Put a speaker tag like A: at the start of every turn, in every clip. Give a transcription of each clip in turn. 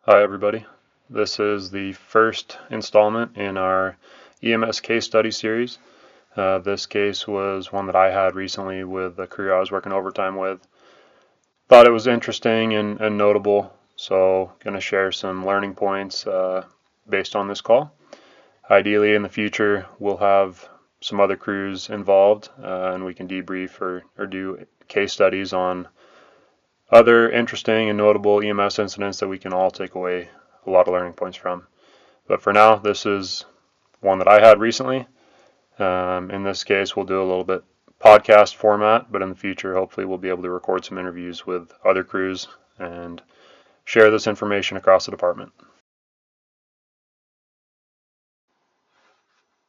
A: Hi everybody. This is the first installment in our EMS Case Study series. This case was one that I had recently with a crew I was working overtime with. Thought it was interesting and notable, so going to share some learning points based on this call. Ideally in the future we'll have some other crews involved and we can debrief or do case studies on other interesting and notable EMS incidents that we can all take away a lot of learning points from. But for now, this is one that I had recently. In this case, we'll do a little bit podcast format, but in the future, hopefully we'll be able to record some interviews with other crews and share this information across the department.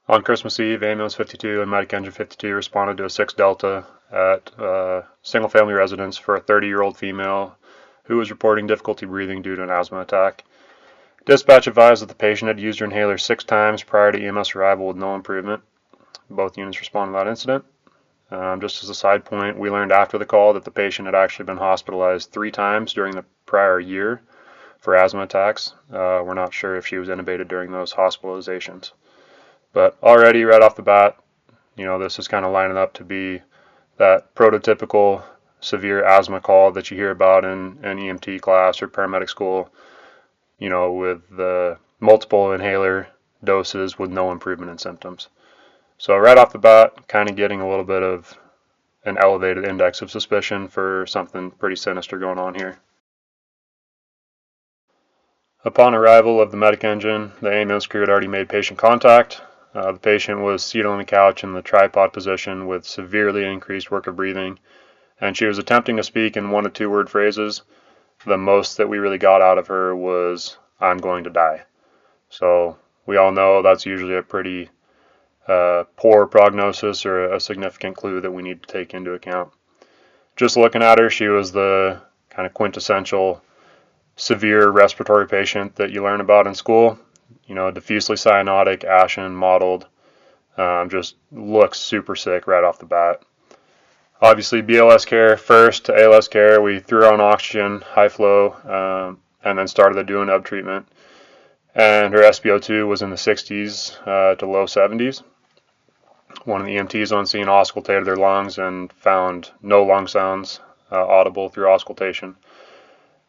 A: On Christmas Eve, ambulance 52 and medic engine 52 responded to a 6 Delta at a single-family residence for a 30-year-old female who was reporting difficulty breathing due to an asthma attack. Dispatch advised that the patient had used her inhaler 6 times prior to EMS arrival with no improvement. Both units responded to that incident. Just as a side point, we learned after the call that the patient had actually been hospitalized 3 times during the prior year for asthma attacks. We're not sure if she was intubated during those hospitalizations. But already, right off the bat, this is kind of lining up to be that prototypical severe asthma call that you hear about in an EMT class or paramedic school, with the multiple inhaler doses with no improvement in symptoms. So right off the bat, kind of getting a little bit of an elevated index of suspicion for something pretty sinister going on here. Upon arrival of the medic engine, the ambulance crew had already made patient contact. The patient was seated on the couch in the tripod position with severely increased work of breathing, and she was attempting to speak in 1 to 2 word phrases. The most that we really got out of her was, "I'm going to die." So we all know that's usually a pretty poor prognosis or a significant clue that we need to take into account. Just looking at her, she was the kind of quintessential severe respiratory patient that you learn about in school. Diffusely cyanotic, ashen, mottled, just looks super sick right off the bat. Obviously, BLS care first to ALS care. We threw her on oxygen, high flow, and then started the do-a-nub treatment. And her SpO2 was in the 60s to low 70s. One of the EMTs on scene auscultated their lungs and found no lung sounds audible through auscultation.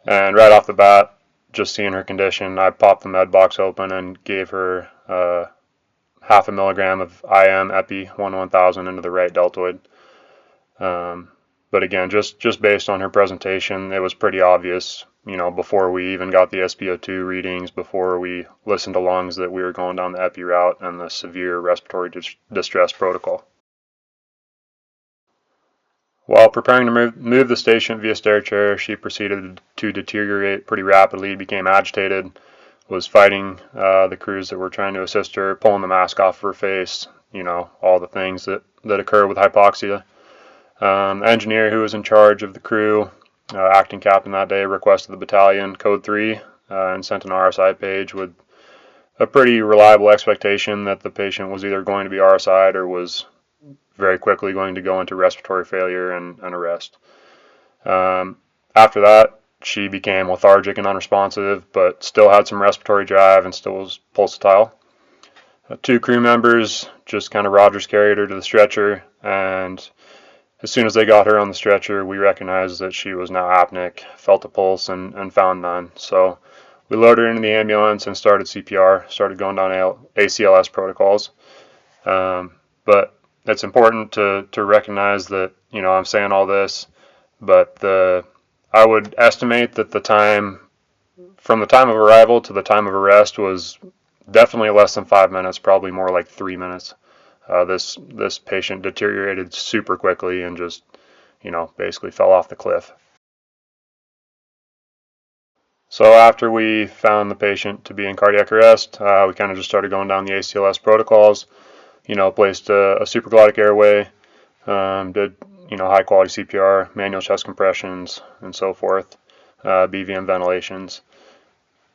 A: And right off the bat, just seeing her condition, I popped the med box open and gave her 0.5 milligram of IM Epi 1/1000 into the right deltoid. But again, just based on her presentation, it was pretty obvious, before we even got the SpO2 readings, before we listened to lungs, that we were going down the Epi route and the severe respiratory distress protocol. While preparing to move the patient via stair chair, she proceeded to deteriorate pretty rapidly, became agitated, was fighting the crews that were trying to assist her, pulling the mask off her face, all the things that occur with hypoxia. The engineer who was in charge of the crew, acting captain that day, requested the battalion code 3 and sent an RSI page with a pretty reliable expectation that the patient was either going to be RSI'd or was very quickly going to go into respiratory failure and arrest. After that, she became lethargic and unresponsive, but still had some respiratory drive and still was pulsatile. 2 crew members just kind of Rogers carried her to the stretcher, and as soon as they got her on the stretcher, we recognized that she was now apneic, felt a pulse, and found none. So we loaded her into the ambulance and started CPR, started going down ACLS protocols. But it's important to recognize that, I'm saying all this, but I would estimate that the time, from the time of arrival to the time of arrest, was definitely less than 5 minutes, probably more like 3 minutes. This patient deteriorated super quickly and just, basically fell off the cliff. So after we found the patient to be in cardiac arrest, we kind of just started going down the ACLS protocols. Placed a supraglottic airway, did, high quality CPR, manual chest compressions, and so forth, BVM ventilations,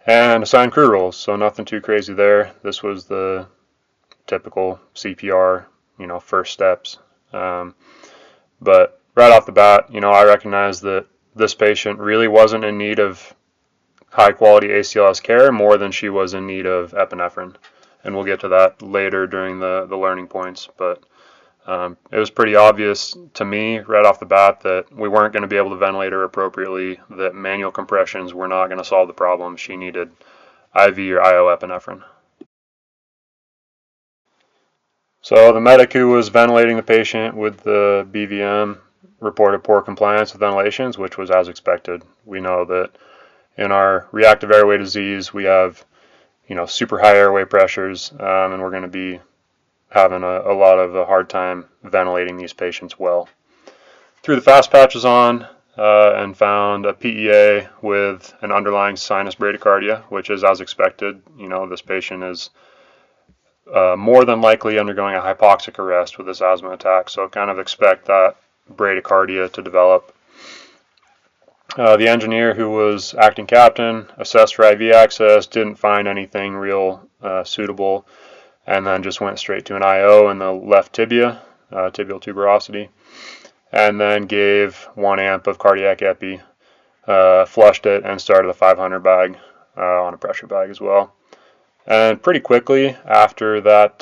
A: and assigned crew roles. So nothing too crazy there. This was the typical CPR, first steps. But right off the bat, I recognized that this patient really wasn't in need of high quality ACLS care more than she was in need of epinephrine. And we'll get to that later during the learning points. But it was pretty obvious to me right off the bat that we weren't going to be able to ventilate her appropriately, that manual compressions were not going to solve the problem. She needed IV or IO epinephrine. So the medic who was ventilating the patient with the BVM reported poor compliance with ventilations, which was as expected. We know that in our reactive airway disease, we have, super high airway pressures, and we're going to be having a lot of a hard time ventilating these patients well. Threw the fast patches on and found a PEA with an underlying sinus bradycardia, which is as expected. This patient is more than likely undergoing a hypoxic arrest with this asthma attack, so kind of expect that bradycardia to develop. The engineer who was acting captain assessed for IV access, didn't find anything real suitable, and then just went straight to an IO in the left tibia, tibial tuberosity, and then gave 1 amp of cardiac epi, flushed it, and started a 500 bag on a pressure bag as well. And pretty quickly after that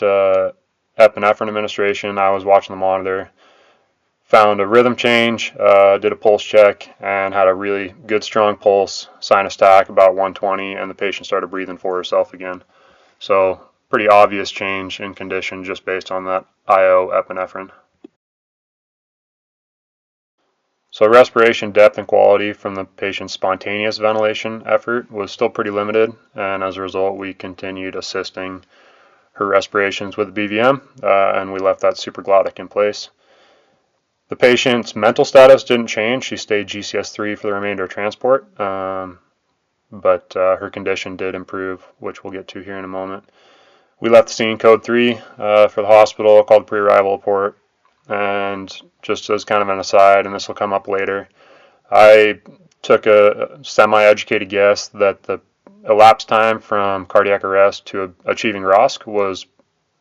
A: epinephrine administration, I was watching the monitor, found a rhythm change, did a pulse check, and had a really good strong pulse, sinus tach about 120, and the patient started breathing for herself again. So pretty obvious change in condition just based on that IO epinephrine. So respiration depth and quality from the patient's spontaneous ventilation effort was still pretty limited, and as a result we continued assisting her respirations with the BVM, and we left that supraglottic in place. The patient's mental status didn't change. She stayed GCS3 for the remainder of transport, but her condition did improve, which we'll get to here in a moment. We left the scene code 3 for the hospital, called the pre-arrival report, and just as kind of an aside, and this will come up later, I took a semi-educated guess that the elapsed time from cardiac arrest to achieving ROSC was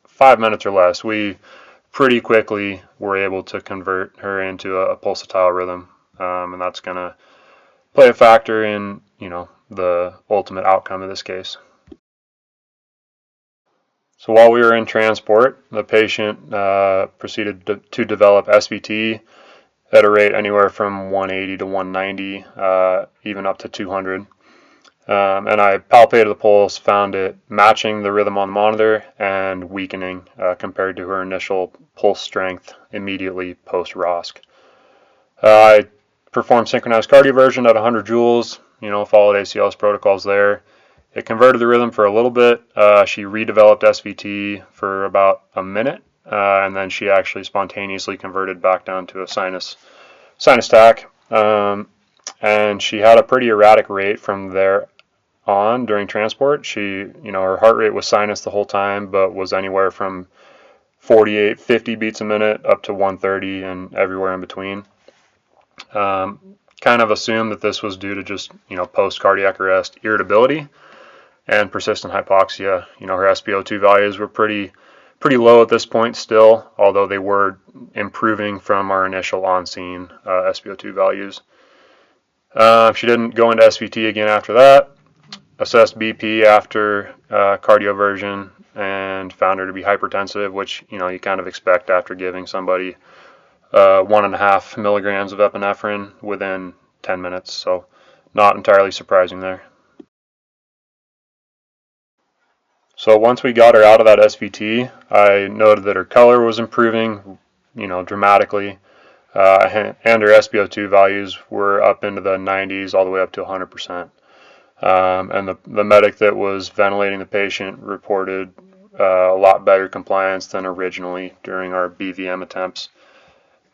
A: 5 minutes or less. We pretty quickly were able to convert her into a pulsatile rhythm, and that's going to play a factor in, the ultimate outcome of this case. So while we were in transport, the patient proceeded to develop SVT at a rate anywhere from 180 to 190, even up to 200. And I palpated the pulse, found it matching the rhythm on the monitor and weakening compared to her initial pulse strength immediately post-ROSC. I performed synchronized cardioversion at 100 joules, followed ACLS protocols there. It converted the rhythm for a little bit. She redeveloped SVT for about a minute, and then she actually spontaneously converted back down to a sinus tach. And she had a pretty erratic rate from there on during transport. She, her heart rate was sinus the whole time, but was anywhere from 48, 50 beats a minute up to 130 and everywhere in between. Kind of assumed that this was due to just, post-cardiac arrest irritability and persistent hypoxia. Her SpO2 values were pretty low at this point still, although they were improving from our initial on-scene SpO2 values. She didn't go into SVT again after that. Assessed BP after cardioversion and found her to be hypertensive, which you kind of expect after giving somebody 1.5 milligrams of epinephrine within 10 minutes. So not entirely surprising there. So once we got her out of that SVT, I noted that her color was improving, dramatically, and her SpO2 values were up into the 90s all the way up to 100%. And the medic that was ventilating the patient reported a lot better compliance than originally during our BVM attempts.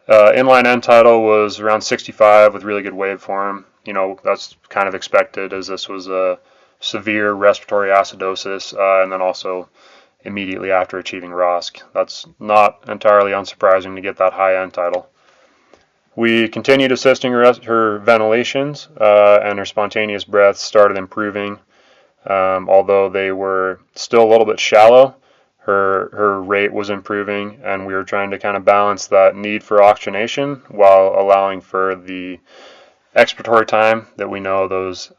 A: Inline end tidal was around 65 with really good waveform. That's kind of expected as this was a severe respiratory acidosis, and then also immediately after achieving ROSC. That's not entirely unsurprising to get that high end tidal. We continued assisting her ventilations, and her spontaneous breaths started improving, although they were still a little bit shallow. Her rate was improving, and we were trying to kind of balance that need for oxygenation while allowing for the expiratory time that we know those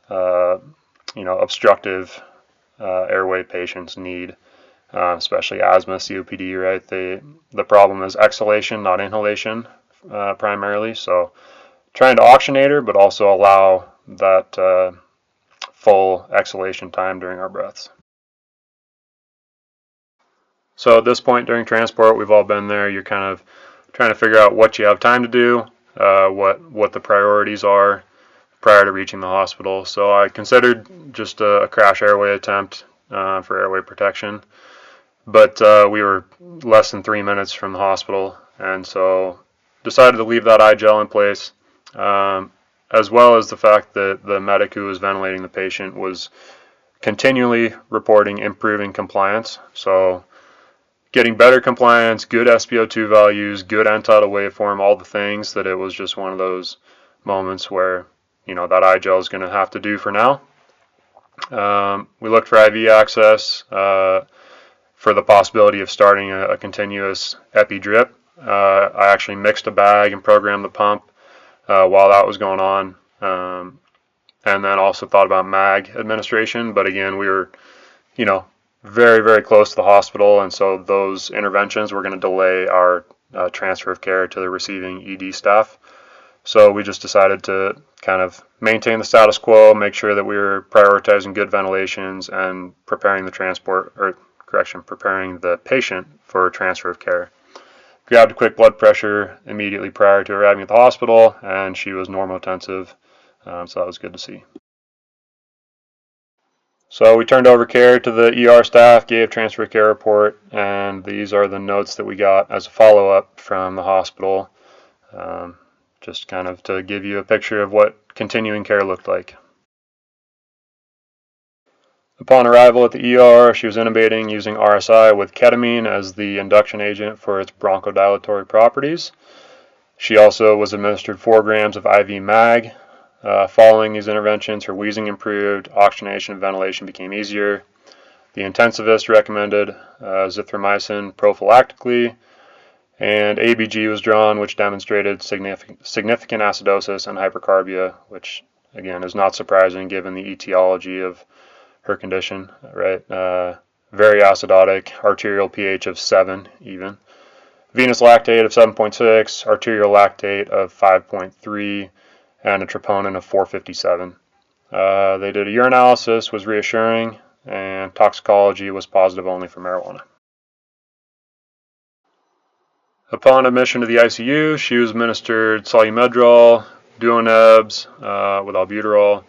A: obstructive airway patients need, especially asthma, COPD, right? The problem is exhalation, not inhalation, primarily. So trying to oxygenate her, but also allow that full exhalation time during our breaths. So at this point during transport, we've all been there. You're kind of trying to figure out what you have time to do, what the priorities are prior to reaching the hospital. So I considered just a crash airway attempt for airway protection, but we were less than 3 minutes from the hospital, and so decided to leave that eye gel in place, as well as the fact that the medic who was ventilating the patient was continually reporting improving compliance. So getting better compliance, good SpO2 values, good end-tidal waveform, all the things that it was just one of those moments where, that eye gel is going to have to do for now. We looked for IV access for the possibility of starting a continuous epi drip. I actually mixed a bag and programmed the pump while that was going on, and then also thought about mag administration. But again, we were, very, very close to the hospital, and so those interventions were going to delay our transfer of care to the receiving ED staff. So we just decided to kind of maintain the status quo, make sure that we were prioritizing good ventilations and preparing the patient for transfer of care. Grabbed a quick blood pressure immediately prior to arriving at the hospital, and she was normotensive, so that was good to see. So we turned over care to the ER staff, gave transfer of care report, and these are the notes that we got as a follow-up from the hospital, just kind of to give you a picture of what continuing care looked like. Upon arrival at the ER, she was intubating using RSI with ketamine as the induction agent for its bronchodilatory properties. She also was administered 4 grams of IV mag. Following these interventions, her wheezing improved, oxygenation and ventilation became easier. The intensivist recommended zithromycin prophylactically, and ABG was drawn, which demonstrated significant acidosis and hypercarbia, which again is not surprising given the etiology of her condition, right? Very acidotic, arterial pH of 7 even. Venous lactate of 7.6, arterial lactate of 5.3, and a troponin of 457. They did a urinalysis, was reassuring, and toxicology was positive only for marijuana. Upon admission to the ICU, she was administered solumedrol, duonebs with albuterol,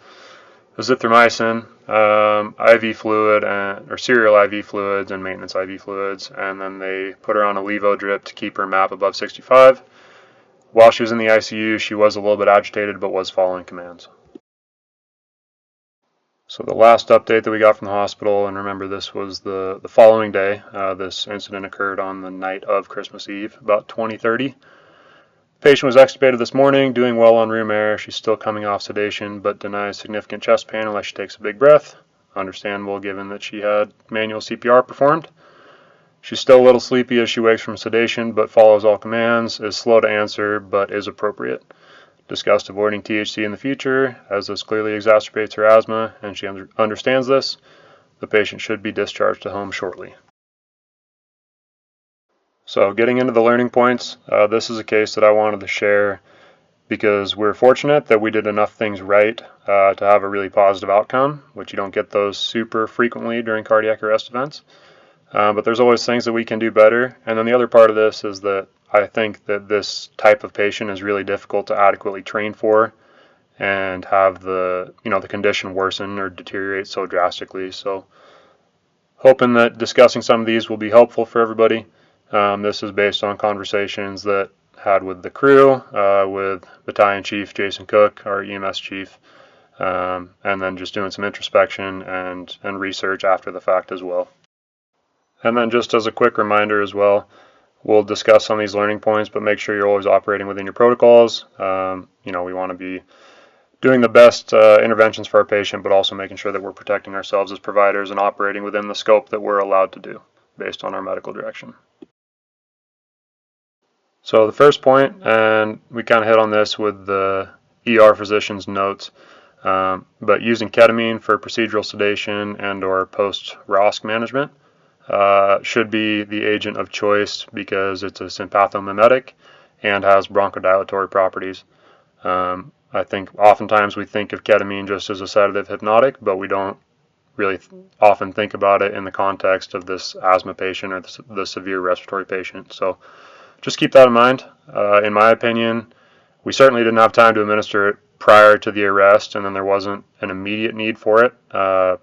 A: azithromycin, IV fluid, or serial IV fluids and maintenance IV fluids, and then they put her on a levo drip to keep her MAP above 65. While she was in the ICU, she was a little bit agitated, but was following commands. So the last update that we got from the hospital, and remember this was the following day, this incident occurred on the night of Christmas Eve, about 20:30. The patient was extubated this morning, doing well on room air. She's still coming off sedation, but denies significant chest pain unless she takes a big breath. Understandable given that she had manual CPR performed. She's still a little sleepy as she wakes from sedation, but follows all commands, is slow to answer, but is appropriate. Discussed avoiding THC in the future, as this clearly exacerbates her asthma, and she understands this. The patient should be discharged to home shortly. So getting into the learning points, this is a case that I wanted to share because we're fortunate that we did enough things right to have a really positive outcome, which you don't get those super frequently during cardiac arrest events. But there's always things that we can do better. And then the other part of this is that I think that this type of patient is really difficult to adequately train for and have the condition worsen or deteriorate so drastically. So hoping that discussing some of these will be helpful for everybody. This is based on conversations that had with the crew, with Battalion Chief Jason Cook, our EMS chief, and then just doing some introspection and research after the fact as well. And then just as a quick reminder as well, we'll discuss some of these learning points, but make sure you're always operating within your protocols. We want to be doing the best interventions for our patient, but also making sure that we're protecting ourselves as providers and operating within the scope that we're allowed to do based on our medical direction. So the first point, and we kind of hit on this with the ER physician's notes, But using ketamine for procedural sedation and or post-ROSC management should be the agent of choice because it's a sympathomimetic and has bronchodilatory properties. I think oftentimes we think of ketamine just as a sedative hypnotic, but we don't really often think about it in the context of this asthma patient or the severe respiratory patient. So just keep that in mind. In my opinion, we certainly didn't have time to administer it prior to the arrest, and then there wasn't an immediate need for it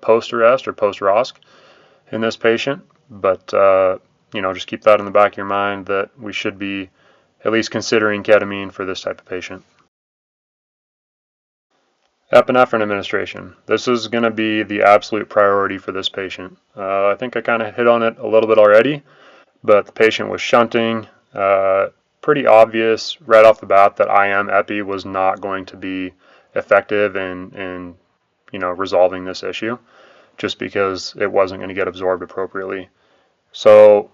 A: post-arrest or post-ROSC in this patient. But, just keep that in the back of your mind that we should be at least considering ketamine for this type of patient. Epinephrine administration. This is going to be the absolute priority for this patient. I think I kind of hit on it a little bit already, but the patient was shunting. Pretty obvious right off the bat that IM epi was not going to be effective in resolving this issue, just because it wasn't going to get absorbed appropriately. So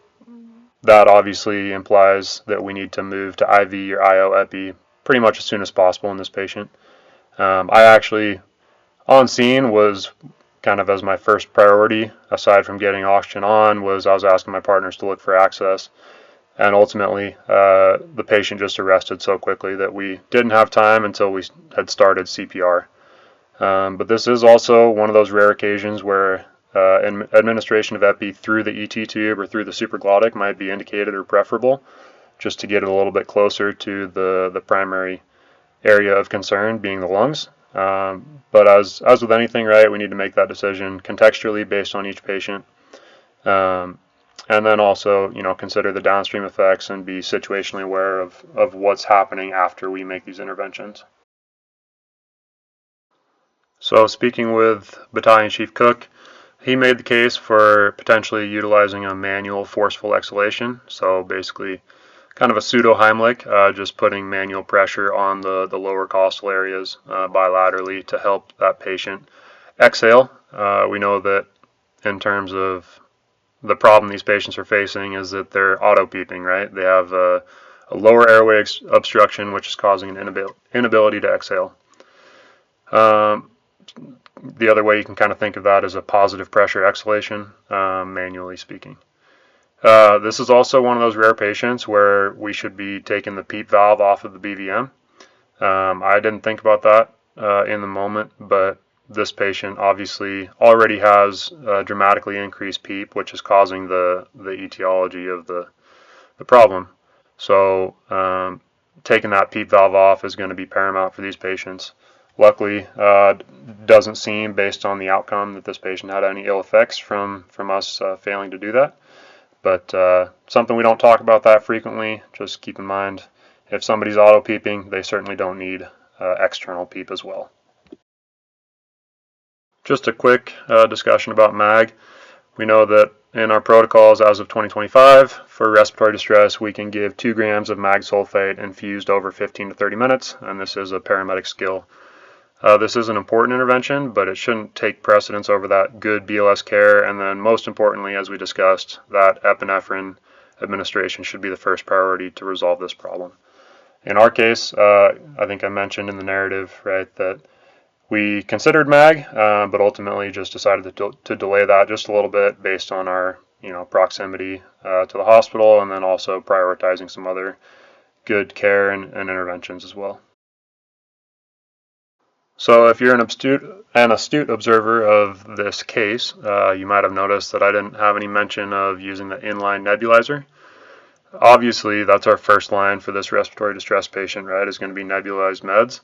A: that obviously implies that we need to move to IV or IO epi pretty much as soon as possible in this patient. I actually, on scene, was kind of as my first priority, aside from getting oxygen on, was I was asking my partners to look for access. And ultimately, the patient just arrested so quickly that we didn't have time until we had started CPR. But this is also one of those rare occasions where administration of epi through the ET tube or through the supraglottic might be indicated or preferable, just to get it a little bit closer to the primary area of concern, being the lungs. But as with anything, right, we need to make that decision contextually based on each patient. And then also, consider the downstream effects and be situationally aware of what's happening after we make these interventions. So speaking with Battalion Chief Cook, he made the case for potentially utilizing a manual forceful exhalation. So basically kind of a pseudo Heimlich, just putting manual pressure on the lower costal areas bilaterally to help that patient exhale. We know that in terms of the problem these patients are facing is that they're auto-peeping, right? They have a lower airway obstruction, which is causing an inability to exhale. The other way you can kind of think of that is a positive pressure exhalation, manually speaking. This is also one of those rare patients where we should be taking the PEEP valve off of the BVM. I didn't think about that in the moment, but this patient obviously already has dramatically increased PEEP, which is causing the etiology of the problem. So taking that PEEP valve off is going to be paramount for these patients. Luckily, doesn't seem, based on the outcome, that this patient had any ill effects from us failing to do that. But something we don't talk about that frequently. Just keep in mind, if somebody's auto-peeping, they certainly don't need external PEEP as well. Just a quick discussion about MAG. We know that in our protocols as of 2025, for respiratory distress, we can give 2 grams of MAG sulfate infused over 15 to 30 minutes, and this is a paramedic skill. This is an important intervention, but it shouldn't take precedence over that good BLS care, and then most importantly, as we discussed, that epinephrine administration should be the first priority to resolve this problem. In our case, I think I mentioned in the narrative, right, that we considered MAG, but ultimately just decided to delay that just a little bit based on our proximity to the hospital, and then also prioritizing some other good care and interventions as well. So if you're an astute observer of this case, you might have noticed that I didn't have any mention of using the inline nebulizer. Obviously, that's our first line for this respiratory distress patient, right, is going to be nebulized meds.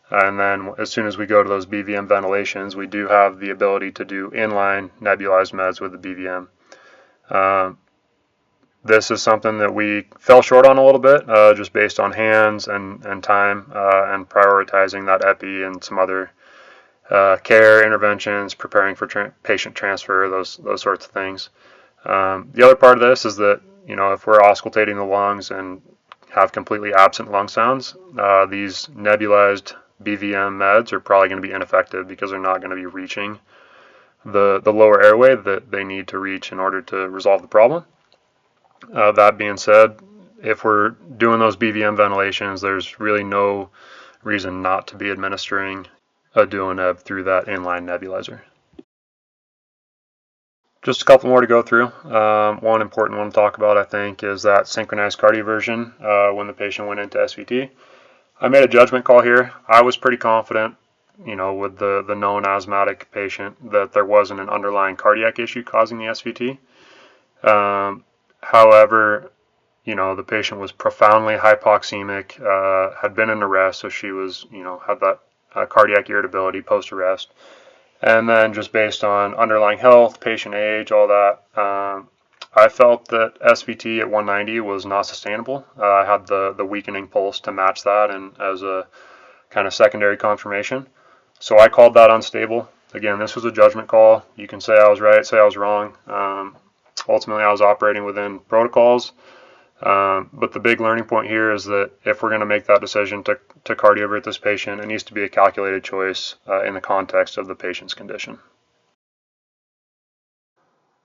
A: And then as soon as we go to those BVM ventilations, we do have the ability to do inline nebulized meds with the BVM. This is something that we fell short on a little bit, just based on hands and time, and prioritizing that epi and some other care interventions, preparing for patient transfer, those sorts of things. The other part of this is that, if we're auscultating the lungs and have completely absent lung sounds, these nebulized BVM meds are probably going to be ineffective because they're not going to be reaching the lower airway that they need to reach in order to resolve the problem. That being said, if we're doing those BVM ventilations, there's really no reason not to be administering a dual-neb through that inline nebulizer. Just a couple more to go through. One important one to talk about, I think, is that synchronized cardioversion when the patient went into SVT. I made a judgment call here. I was pretty confident, with the known asthmatic patient, that there wasn't an underlying cardiac issue causing the SVT. However, the patient was profoundly hypoxemic, had been in arrest, so she was, had that cardiac irritability post-arrest. And then just based on underlying health, patient age, all that, I felt that SVT at 190 was not sustainable. I had the weakening pulse to match that and as a kind of secondary confirmation. So I called that unstable. Again, this was a judgment call. You can say I was right, say I was wrong. Ultimately, I was operating within protocols. But the big learning point here is that if we're going to make that decision to cardiovert this patient, it needs to be a calculated choice in the context of the patient's condition.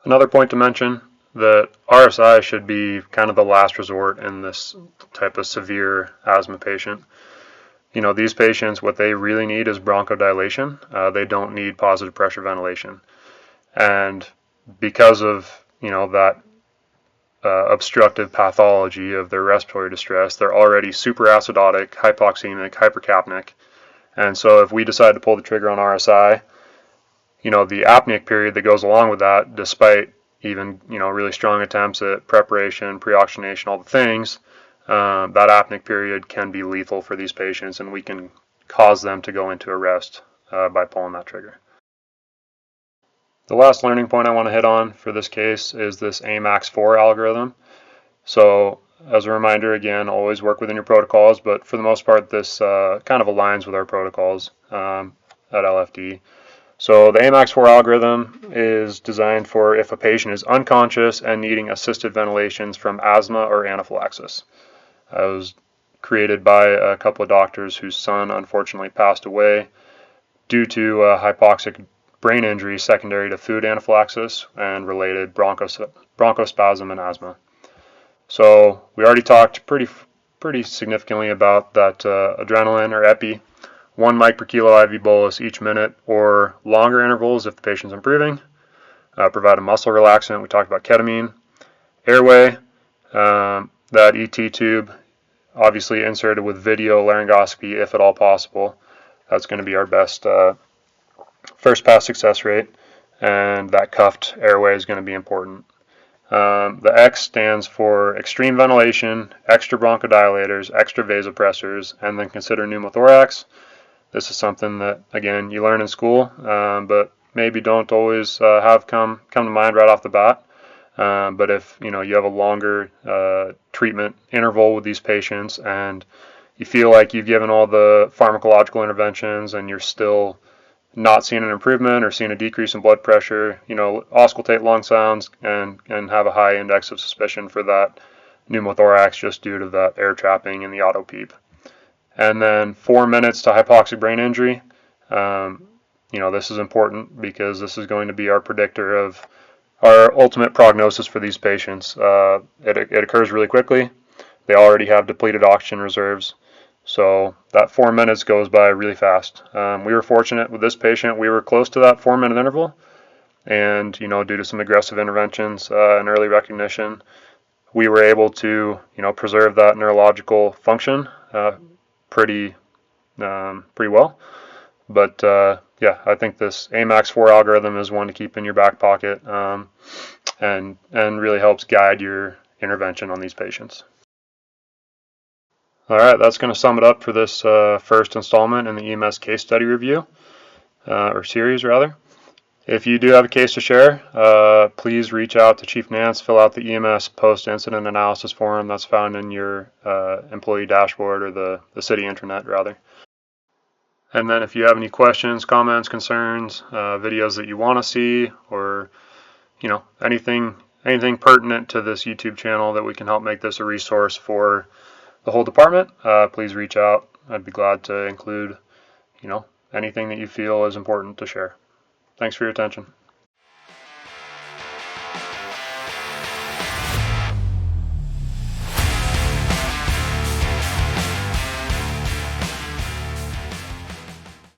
A: Another point to mention, that RSI should be kind of the last resort in this type of severe asthma patient. These patients, what they really need is bronchodilation. They don't need positive pressure ventilation. And because of, that obstructive pathology of their respiratory distress, they're already super acidotic, hypoxemic, hypercapnic. And so if we decide to pull the trigger on RSI, the apneic period that goes along with that, despite even, really strong attempts at preparation, pre-oxygenation, all the things, that apneic period can be lethal for these patients, and we can cause them to go into arrest by pulling that trigger. The last learning point I want to hit on for this case is this AMAX4 algorithm. So as a reminder, again, always work within your protocols, but for the most part, this kind of aligns with our protocols at LFD. So the AMAX4 algorithm is designed for if a patient is unconscious and needing assisted ventilations from asthma or anaphylaxis. It was created by a couple of doctors whose son unfortunately passed away due to hypoxic brain injury secondary to food anaphylaxis and related bronchospasm and asthma. So we already talked pretty significantly about that adrenaline or epi, 1 mic per kilo IV bolus each minute or longer intervals if the patient's improving. Provide a muscle relaxant. We talked about ketamine. Airway, that ET tube, obviously inserted with video laryngoscopy if at all possible. That's going to be our best first pass success rate, and that cuffed airway is going to be important. The X stands for extreme ventilation, extra bronchodilators, extra vasopressors, and then consider pneumothorax. This is something that, again, you learn in school, but maybe don't always have come to mind right off the bat. But if you have a longer treatment interval with these patients and you feel like you've given all the pharmacological interventions and you're still not seeing an improvement or seeing a decrease in blood pressure, auscultate lung sounds and have a high index of suspicion for that pneumothorax just due to that air trapping and the auto peep. And then 4 minutes to hypoxic brain injury. This is important because this is going to be our predictor of our ultimate prognosis for these patients. It occurs really quickly. They already have depleted oxygen reserves. So that 4 minutes goes by really fast. We were fortunate with this patient. We were close to that 4 minute interval. And, due to some aggressive interventions and early recognition, we were able to, preserve that neurological function pretty well. But, yeah, I think this AMAX4 algorithm is one to keep in your back pocket and really helps guide your intervention on these patients. All right, that's going to sum it up for this first installment in the EMS case study review, or series rather. If you do have a case to share, please reach out to Chief Nance, fill out the EMS post-incident analysis form that's found in your employee dashboard or the city intranet rather. And then if you have any questions, comments, concerns, videos that you want to see, or anything pertinent to this YouTube channel that we can help make this a resource for the whole department, please reach out. I'd be glad to include anything that you feel is important to share. Thanks for your attention.